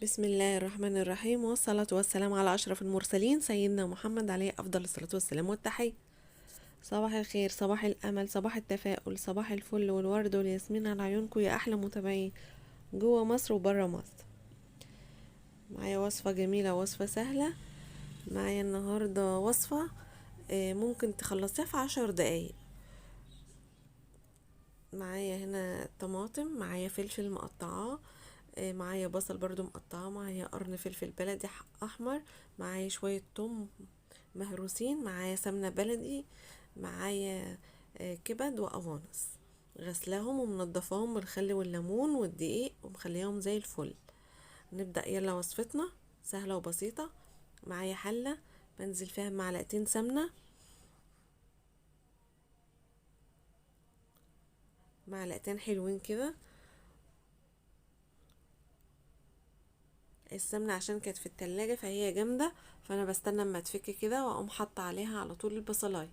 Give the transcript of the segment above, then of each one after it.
بسم الله الرحمن الرحيم، والصلاة والسلام على أشرف المرسلين سيدنا محمد عليه أفضل الصلاة والسلام والتحية. صباح الخير، صباح الأمل، صباح التفاؤل، صباح الفل والورد والياسمين على عيونكم يا أحلى متابعين جوه مصر وبره مصر. معايا وصفة جميلة، وصفة سهلة. معايا النهاردة وصفة ممكن تخلصيها في 10 دقايق. معايا هنا طماطم، معايا فلفل مقطعاه، معايا بصل برضو مقطعاه، معايا قرن فلفل بلدي احمر، معايا شوية توم مهروسين، معايا سمنة بلدي، معايا كبد وقوانص. غسلاهم ومنضفاهم بالخل والليمون والدقيق ومخليهم زي الفل. نبدأ يلا وصفتنا سهلة وبسيطة. معايا حلة بنزل فيها معلقتين سمنة، معلقتين حلوين كده. السمنة عشان كانت في التلاجة فهي جامدة، فانا بستنى اما تفك كده واقوم حاطة عليها على طول البصلاية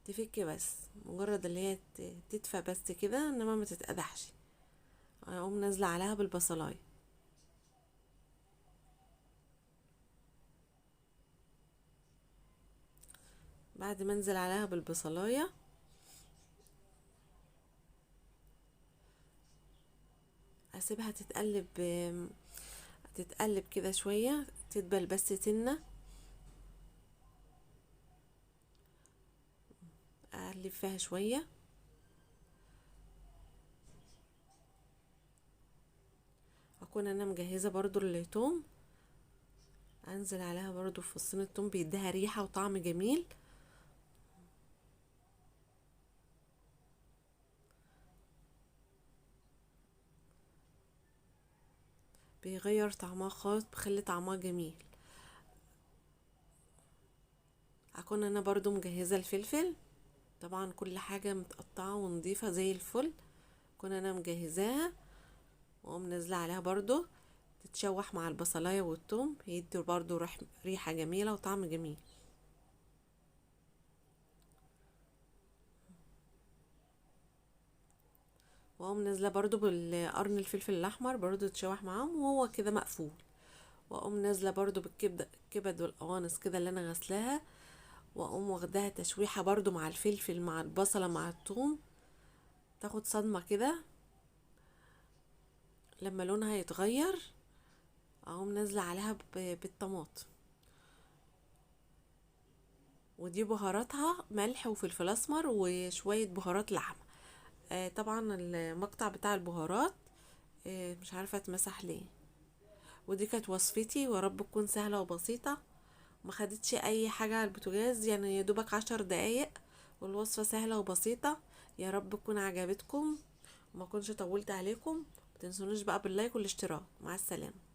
تفك، بس مجرد اللي هي تدفى بس كده، انما ما تتقدحش. اقوم نازلة عليها بالبصلاية. بعد ما انزل عليها بالبصلاية اسيبها تتقلب، تتقلب كده شوية، تدبل بس سنة. اقلب فيها شوية. اكون انا مجهزة برضو التوم، انزل عليها برضو في فصين التوم، بيديها ريحة وطعم جميل. بيغير طعمها خالص، بخلي طعمها جميل. اكون انا برضو مجهزة الفلفل، طبعا كل حاجة متقطعة ونضيفة زي الفل. اكون انا مجهزاها واقوم نازلة عليها برضو تتشوح مع البصلاية والثوم، يدي برضو ريحة جميلة وطعم جميل. واقوم نازلة برضو بالقرن الفلفل الاحمر برضو تتشوح معاهم وهو كده مقفول. واقوم نازلة برضو الكبد والقوانص كده اللي انا غسلاها، واقوم واخداها تشويحة برضو مع الفلفل مع البصلة مع الثوم، تاخد صدمة كده. لما لونها يتغير اقوم نازلة عليها بالطماطم، ودي بهاراتها ملح وفلفل اسمر وشوية بهارات لحمة. طبعا المقطع بتاع البهارات مش عارفة اتمسح ليه. ودي كانت وصفتي، ورب تكون سهلة وبسيطة، ما خدتش اي حاجة على البوتاجاز، يعني يا دوبك 10 دقايق، والوصفة سهلة وبسيطة. يا رب تكون عجبتكم وما كنش طولت عليكم. متنسونوش بقى باللايك والاشتراك. مع السلامة.